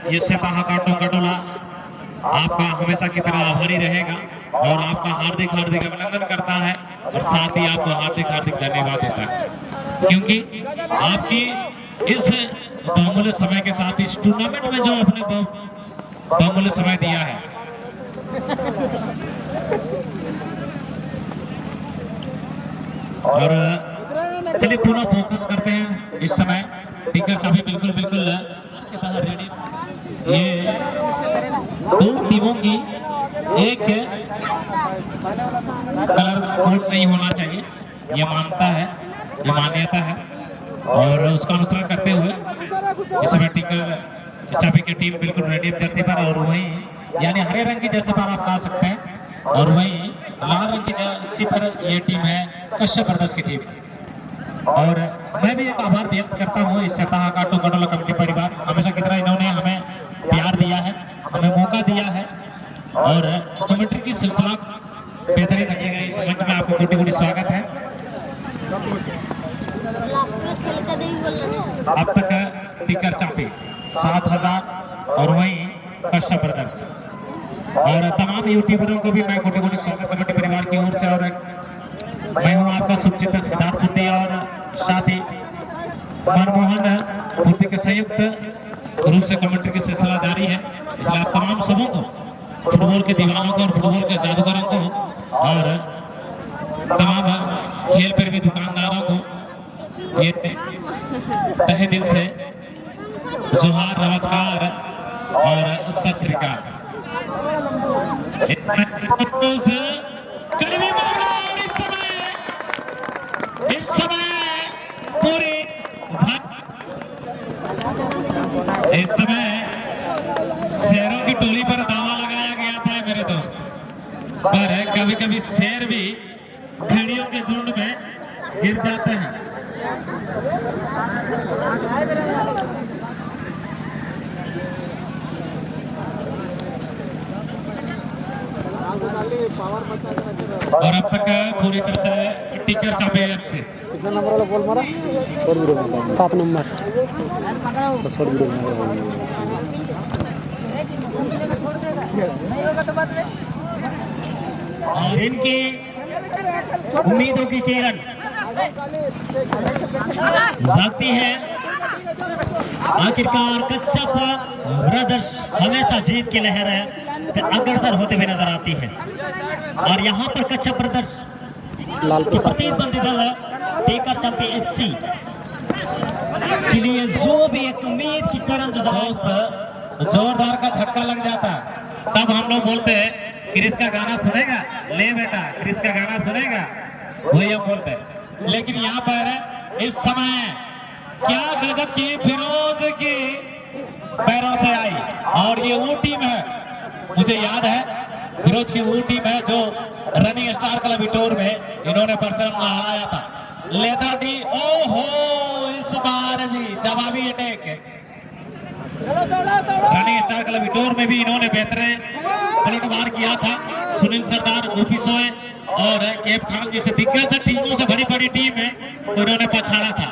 ये सेताहा का टोला आपका हमेशा की तरह आभारी रहेगा और आपका हार्दिक हार्दिक अभिनंदन करता है और साथ ही आपको हार्दिक हार्दिक धन्यवाद देता है, क्योंकि आपकी इस बहुमूल्य समय के साथ इस टूर्नामेंट में जो अपने बहुमूल्य समय दिया है। और चलिए पूरा फोकस करते हैं इस समय। टिकर चाबी बिल्कुल रेडी। ये दो टीमों की एक कलर कोड नहीं होना चाहिए, ये मानता है, ये मान्यता है और उसका अनुसरण करते हुए इस समय टिकर चाबी की टीम बिल्कुल रेडी जर्सी पर और वही यानी हरे रंग की जर्सी पर आप ला सकते हैं और वही लाल रंग की जर्सी पर यह टीम है कश्यप ब्रदर्स की टीम। और मैं भी एक आभार व्यक्त करता हूँ इस सतह का टोला कमेटी परिवार, हमेशा की तरह इन्होंने हमें प्यार दिया है, हमें मौका दिया है और कमेंट्री की सिलसिला बेहतरीन रखिएगा। इस मंच में आपको कोटि कोटि स्वागत है। अब तक टिकर चापी 7000 और वहीं कश्यप ब्रदर्स और तमाम यूट्यूबरों को भी मैं कोटि कोटि स्वागत कमेटी परिवार की ओर से। और मैं हूं आपका सुचिंतक सिद्धार्थ पूर्ति और साथ ही मनमोहन पूर्ति के संयुक्त रूप से कमेंट्री की सिलसिला जारी है। इसलिए आप तमाम सबों को, फुटबॉल के दीवानों को और फुटबॉल के जादूगरों को और तमाम खेल प्रेमी दुकानदारों को ये तहे दिल से जोहार, नमस्कार और सत श्री अकाल। इस समय पूरी इस समय शेरों की टोली पर दावा लगाया गया था मेरे दोस्त, पर कभी कभी शेर भी भेड़ियों के झुंड में गिर जाते हैं। और अब तक पूरी तरह से टिकर चापे से कितना नंबर वाला बॉल मारा? 7 नंबर। बस छोड़ दो। और इनकी उम्मीदों की किरण जागती है। आखिरकार कच्छप ब्रदर्स हमेशा जीत की लहर है अग्रसर होते हुए नजर आती है और यहाँ पर कच्छप ब्रदर्स की प्रतिद्वंदी दल टिकर चापी एफसी के लिए जो भी एक उम्मीद की किरण जोरदार का झटका लग जाता, तब हम लोग बोलते हैं क्रिस का गाना सुनेगा, ले बेटा क्रिस का गाना सुनेगा, वही हम बोलते हैं। लेकिन यहाँ पर इस समय क्या गजब की फिरोज की पैरों से आई और ये वो टीम है, मुझे याद है फिरोज की वो टीम है जो रनिंग स्टार क्लब इटोर में इन्होंने परचम लहराया था। लेदर डी ओहो इस बार भी जवाबी अटैक रनिंग स्टार क्लब इटोर में भी इन्होंने बेहतरीन पलटवार किया था। सुनील सरदार, ओपी सोए और केप खान जैसे दिग्गज टीमों से भरी पड़ी टीम है तो इन्होंने पछाड़ा था।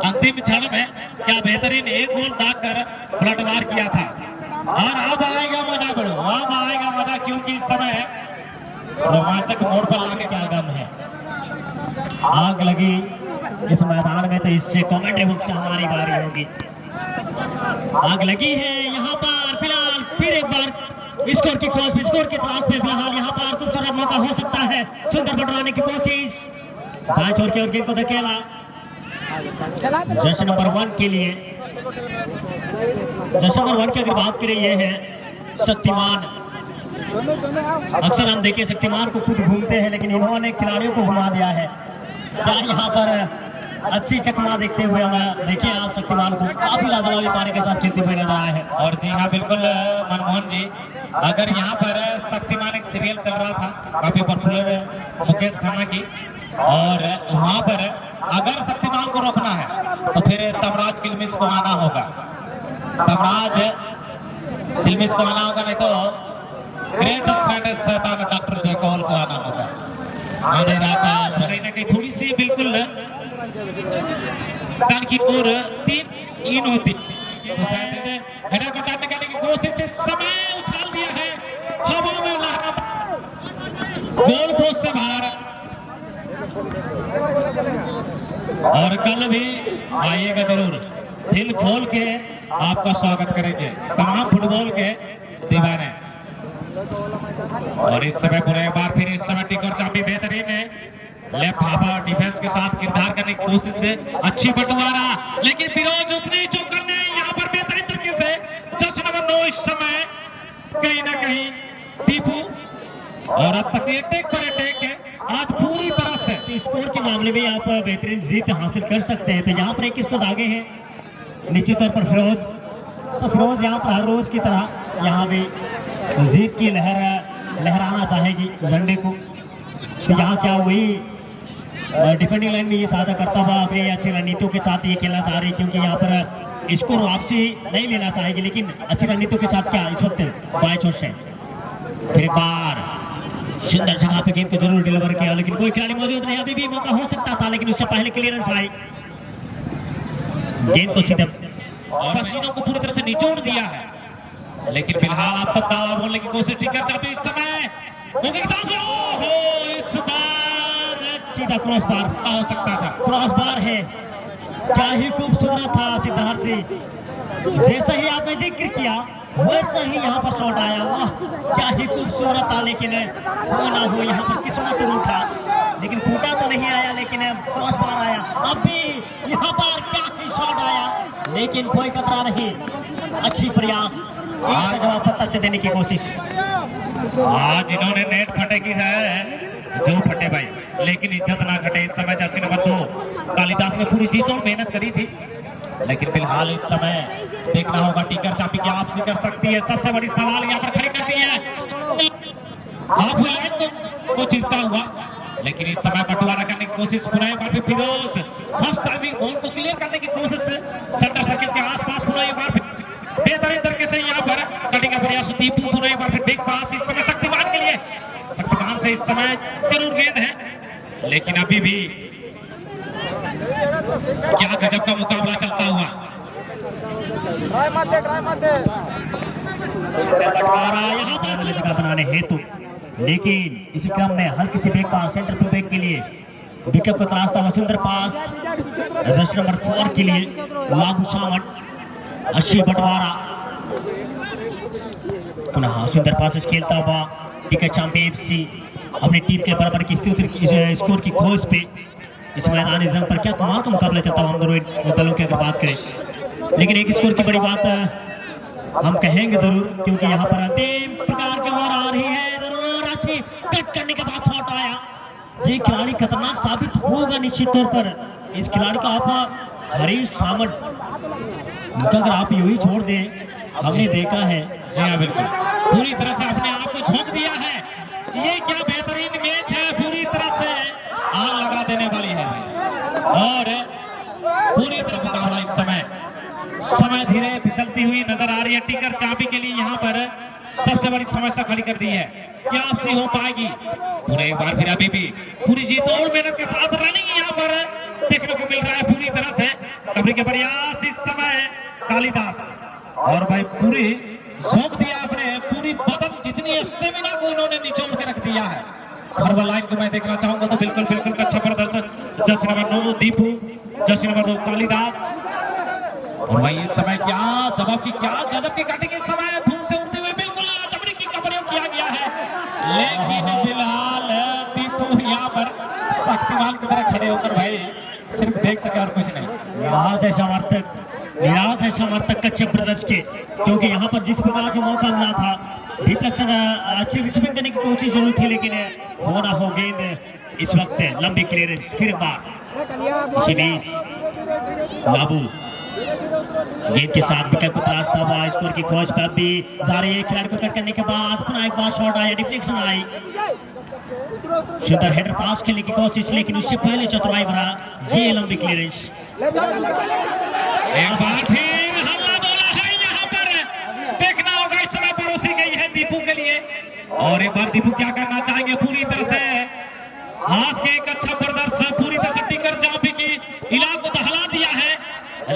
अंतिम क्षण में क्या बेहतरीन एक गोल दागकर पलटवार किया था। और अब आएगा मजा बड़ो, अब आएगा मजा, क्योंकि इस समय रोमांचक मोड़ पर लाने का आगम है। आग लगी इस मैदान में तो इससे कमेंट्री बुक से हमारी बारी होगी। आग लगी है यहाँ पर फिलहाल फिर एक बार स्कोर की क्रॉस पे, स्कोर की तलाश पे फिलहाल यहाँ पर खूबसूरत मौका हो सकता है। सुंदर बढ़वाने की कोशिश, दाएं छोर की ओर गेंद को धकेला जर्सी नंबर 1 के लिए। जर्सी नंबर 1 की अगर बात करें ये है शक्तिमान। अक्सर हम देखें शक्तिमान को खुद घूमते हैं लेकिन इन्होंने खिलाड़ियों को घुमा दिया है। क्या यहाँ पर अच्छी चकमा देखते हुए हम देखिए आज शक्तिमान को काफी लाजवाबी पाने के साथ खेलते हुए नजर आए हैं। और जी हाँ बिल्कुल मनमोहन जी, अगर यहाँ पर शक्तिमान एक सीरियल चल रहा था काफी पॉपुलर मुकेश खन्ना की, और वहाँ पर अगर शक्तिमान को रोकना है तो फिर तमराज किलमिश को आना होगा। तमराज किलमिश को आना होगा, नहीं तो ग्रेट शैतान डॉक्टर जयकौल को आना होगा। आने रहा कहीं ना कहीं थोड़ी सी बिल्कुल की ओर 3 इन होती। हेडर को टाइम निकालने की और कल भी आइएगा जरूर, दिल खोल के आपका स्वागत करेंगे तमाम फुटबॉल के दीवाने। और इस समय पूरे एक बार फिर इस समय टिकर चाबी बेहतरीन है, लेफ्ट हाफ डिफेंस के साथ किरदार करने की कोशिश से अच्छी बंटवारा, लेकिन फिरोज उतनी चौकर ने यहाँ पर बेहतरीन तरीके से जस्ट नंबर 9 इस समय कहीं ना कहीं टीपू, और अब तक अटैक पर अटैक है आज पूरी तरह से। तो स्कोर के मामले में आप बेहतरीन जीत हासिल कर सकते हैं। तो यहाँ पर एक स्कोर आगे है निश्चित तौर पर फिरोज। तो फिरोज यहाँ पर हर रोज की तरह यहाँ भी जीत की लहराना चाहेगी झंडे को। तो यहाँ क्या हुई, डिफेंडिंग लाइन में ये साझा करता हुआ अपनी अच्छी रणनीतियों के साथ ये खेलना चाह रही, क्योंकि यहाँ पर स्कोर वापसी नहीं लेना चाहेगी, लेकिन अच्छी रणनीतियों के साथ क्या इस वक्त बाएं छोर से फिर एक बार सुंदर जगह पे गेंद को जरूर डिलीवर किया, लेकिन कोई खिलाड़ी मौजूद नहीं। अभी भी मौका हो सकता था, लेकिन उससे पहले क्लियरेंस आई, गेंद को सीधे पसीनों को पूरी तरह से निचोड़ दिया है। लेकिन फिलहाल अब तक दावा बोलने की कोशिश टिकर चाबी इस समय इस बार सीधा क्रॉस बार हो सकता था, क्रॉस बार है। क्या ही खूबसूरत था सिद्धार्थ सिंह, जैसा ही आपने जिक्र किया वैसा ही यहाँ पर शॉट आया। वाह क्या ही खूबसूरत था, लेकिन हो ना हो यहाँ पर किस्मत रूठा, लेकिन फूटा तो नहीं आया, लेकिन क्रॉस बार आया। अब भी यहाँ पर क्या ही शॉट आया, लेकिन कोई खतरा नहीं, अच्छी प्रयास, एक जवाब पत्थर से देने की कोशिश। आज इन्होंने नेट फटे की है जो फटे भाई, लेकिन इज्जत ना घटे। इस समय जर्सी नंबर 2 कालिदास ने पूरी जीत और मेहनत करी थी, लेकिन फिलहाल इस समय देखना होगा टिकर चाबी क्या आपसी कर सकती है। सबसे बड़ी सवाल यहाँ पर खड़ी करती है हाफ लाइन को जीतता हुआ, लेकिन इस समय बंटवारा करने की कोशिश पुनः एक बार फिरोज फर्स्ट टाइमिंग बॉल को क्लियर करने की कोशिश से सेंटर सर्किल के आसपास पुनः एक बार बेहतरीन तरीके से यहाँ पर कटिंग का प्रयास दीपू, पुनः एक बार फिर बिग पास इस समय शक्तिमान के लिए, शक्तिमान से इस समय जरूर गेंद है, लेकिन अभी भी क्या गजब का मुकाबला चलता हुआ। बंटवारा यहाँ पर जगह बनाने हेतु, लेकिन इसी क्रम में हल्की सी back pass centre to back के लिए विकेट को तलाशता हुआ सुंदर पास जर्सी नंबर 4 के लिए लागू सामट, अच्छी बंटवारा, पुनः सुंदर पास खेलता हुआ विकेट चैंपियन FC अपनी टीम के बराबर की स्कोर की खोज पे इस मैदानी जंग पर क्या कमाल का मुकाबला चलता हुआ हम दोनों दलों की अगर बात करें। लेकिन एक स्कोर की बड़ी बात हम कहेंगे जरूर, क्योंकि यहाँ पर अंतिम प्रकार की ओर आ रही है, जरूर अच्छी कट करने के बाद शॉट आया। ये खिलाड़ी खतरनाक साबित होगा निश्चित तौर पर। इस खिलाड़ी का आप हरीश सामंत अगर आप यूं ही छोड़ दें, हमने देखा है। जी हाँ बिल्कुल, पूरी तरह से अपने आप को झोंक दिया है। ये क्या बेहतरीन मैच है, पूरी तरह से आग लगा देने वाली है, और पूरी तरह से मुकाबला इस समय धीरे फिसलती हुई नजर आ रही है। टिकर चाबी के लिए यहाँ पर सबसे बड़ी समस्या खड़ी कर दी है, क्या आपसी हो पाएगी। पूरे एक बार फिर अभी भी पूरी जीत और मेहनत के साथ रनिंग यहाँ पर देखने को मिल रहा है पूरी तरह से। कबरी के प्रयास इस समय कालिदास, और भाई पूरी झोंक दिया अपने पूरी बदन जितनी स्टेमिना को इन्होंने निचोड़ के रख दिया है। फॉरवर्ड लाइन को मैं देखना चाहूंगा तो बिल्कुल अच्छा प्रदर्शन Jersey number 9 Deepu, Jersey number 2 Kalidas, और भाई इस समय क्या जवाब की क्या गजब की कटिंग इस समय धूम से उड़ते हुए बिल्कुल जबरी की का प्रयोग किया गया है, लेकिन फिलहाल दीपू यहाँ पर शक्तिमान की तरह खड़े होकर भाई सिर्फ देख सके और कुछ नहीं। निराश है समर्थक कच्चे ब्रदर्स के, क्योंकि यहाँ पर जिस प्रकार से मौका मिला था डिफ्लेक्शन अच्छी रिसीविंग करने की कोशिश जरूर थी, लेकिन हो ना हो गेंद इस वक्त लंबी क्लियरेंस फिर बार इसी बीच बाबू गेंद के साथ विकेट को तलाशता हुआ स्कोर की खोज पर भी जा रही है। खिलाड़ी को कट करने के बाद पुनः एक बार शॉट आया, डिफ्लेक्शन आई, सुंदर हेडर पास खेलने की कोशिश, लेकिन उससे पहले चतुराई भरा ये लंबी क्लियरेंस। एक बार फिर हल्ला बोला है यहाँ पर, देखना होगा इस समय परोसी गई है दीपू के लिए, और एक बार दीपू क्या करना चाहेंगे पूरी तरह से हाथ के एक अच्छा प्रदर्शन पूरी तरह से टिकर चाबी की इलाके को दहला दिया है,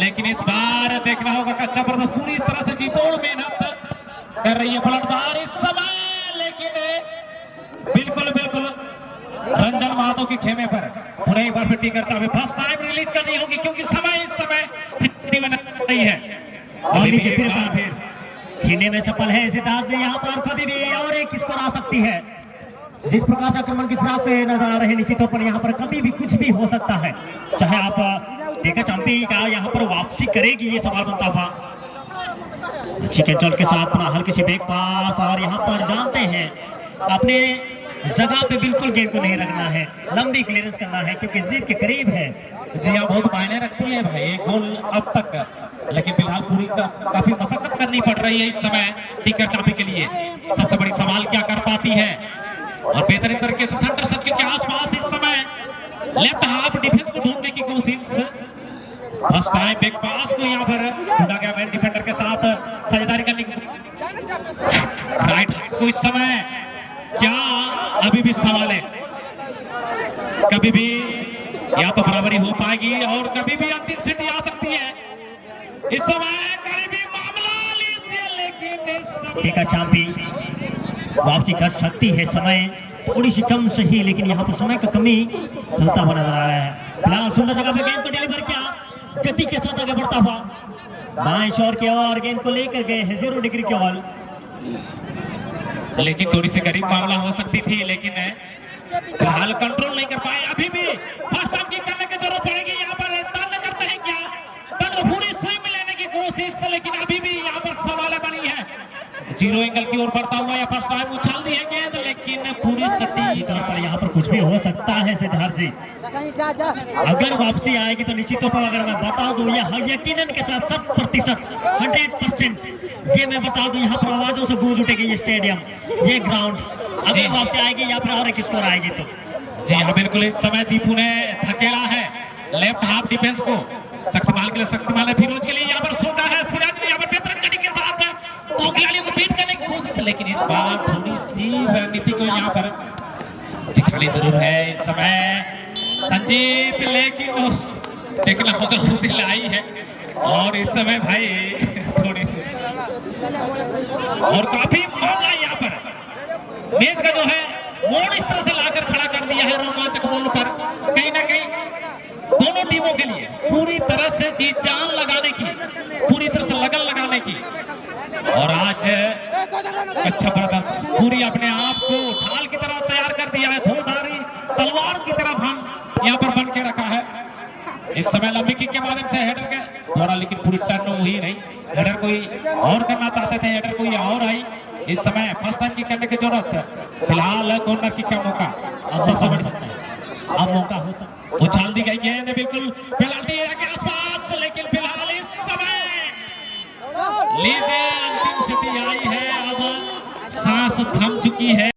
लेकिन इस बार देखना होगा कच्चा प्रदर्शन पूरी तरह से जीतोड़ मेहनत कर रही है पलटवार इस समय, लेकिन बिल्कुल रंजन महतो के खेमे पर उन्हें एक बार फिर टिकर चाहे फर्स्ट टाइम रिलीज करनी होगी क्योंकि समय इस समय नहीं है। और नीचे फिर छीनने में सफल है सिद्धार्थ जी। यहाँ पर कभी भी और एक स्कोर आ सकती है। जिस प्रकार से आक्रमण की फिराक पे नजर आ रहे हैं निश्चित तौर पर यहाँ पर कभी भी कुछ भी हो सकता है। चाहे आप टेकर चैंपी का यहाँ पर वापसी करेगी ये सवाल बनता हुआ। चिकन चौल के साथ अपना हल्के से बैक पास और यहाँ पर जानते हैं अपने जगह पे बिल्कुल गेंद को नहीं रखना है, लंबी क्लियरेंस करना है क्योंकि जीत के करीब है। जी हाँ, बहुत मायने रखती है भाई एक गोल अब तक, लेकिन फिलहाल पूरी काफी मशक्कत करनी पड़ रही है इस समय टिकर चापी के लिए। सबसे बड़ी सवाल क्या कर पाती है और बेहतरीन तरीके से सेंटर सर्किल के आसपास इस समय लेफ्ट हाफ डिफेंस को ढूंढने की कोशिश। फर्स्ट टाइम बैक पास को यहाँ पर ढूंढा गया मैन डिफेंडर के साथ साझेदारी करने की। राइट को इस समय क्या अभी भी सवाल है, कभी भी या तो बराबरी हो पाएगी और कभी भी अंतिम सीटी आ सकती है। इस समय करीबी मामला लीजिए, लेकिन इस समय टेकर चैंपी वापसी कर सकती है। समय थोड़ी सी कम सही, लेकिन यहाँ पर समय का कमी खलता हुआ नजर आ रहा है। फिलहाल सुंदर जगह पे गेंद को डिलीवर किया, गति के साथ आगे बढ़ता हुआ दाएं छोर की ओर गेंद को लेकर गए हैं 0 डिग्री की ऑल। लेकिन थोड़ी सी करीब मामला हो सकती थी, लेकिन फिलहाल कंट्रोल नहीं कर पाए। अभी भी फर्स्ट टाइम की करने की जरूरत पड़ेगी। यहाँ पर टर्न करते हैं क्या, टर्न पूरी स्विंग लेने की कोशिश, लेकिन अभी भी यहाँ पर सवाल बनी है। 0 एंगल की ओर बढ़ता हुआ या फर्स्ट टाइम उछाल दी है गेंद, लेकिन पूरी सटीक पर यहाँ पर कुछ भी हो सकता है सिद्धार्थ जी। अगर वापसी आएगी तो निश्चित तौर पर अगर मैं बता दूं यह यकीनन के साथ 100% 100% ये मैं बता दूं यहाँ पर आवाजों से गूंज उठेगी ये स्टेडियम, ये ग्राउंड। अगर वापसी आएगी या फिर और एक स्कोर आएगी तो जी हाँ बिल्कुल। इस समय दीपू ने धकेला है लेफ्ट हाफ डिफेंस को शक्तिमान के लिए, शक्तिमान ने फिरोज के लिए यहाँ पर सोचा है। सिराज ने यहाँ पर बेहतरीन गति के साथ दो खिलाड़ियों को बीट करने की कोशिश, लेकिन इस बार थोड़ी सी रणनीति को यहाँ पर दिखानी जरूर है इस समय संजीत, लेकिन उस देखना होगा उसे लाई है। और इस समय भाई थोड़ी सी और काफी मामला यहाँ पर मैच का जो है मोड़ इस तरह से लाकर खड़ा कर दिया है रोमांचक मोड़ पर। कहीं ना कहीं दोनों टीमों के लिए पूरी तरह से जी जान लगाने की, पूरी तरह से लगन लगाने की। और आज अच्छा ब्रदर्स पूरी अपने आप को ढाल की तरह तैयार कर दिया है, धूमधारी तलवार की तरफ हम यहाँ पर बन के रखा है। इस समय लंबी किक के माध्यम से हेडर के द्वारा, लेकिन पूरी टर्न हुई नहीं। हेडर कोई और करना चाहते थे, हेडर कोई और आई। इस समय फर्स्ट टाइम की करने की जरूरत, फिलहाल कॉर्नर किक का मौका सबसे बड़ी सकता है। अब मौका हो सकता, उछाल दी गई गेंद बिल्कुल पेनल्टी एरिया के आसपास, लेकिन फिलहाल इस समय लीजिए अंतिम स्थिति आई है। अब सांस थम चुकी है।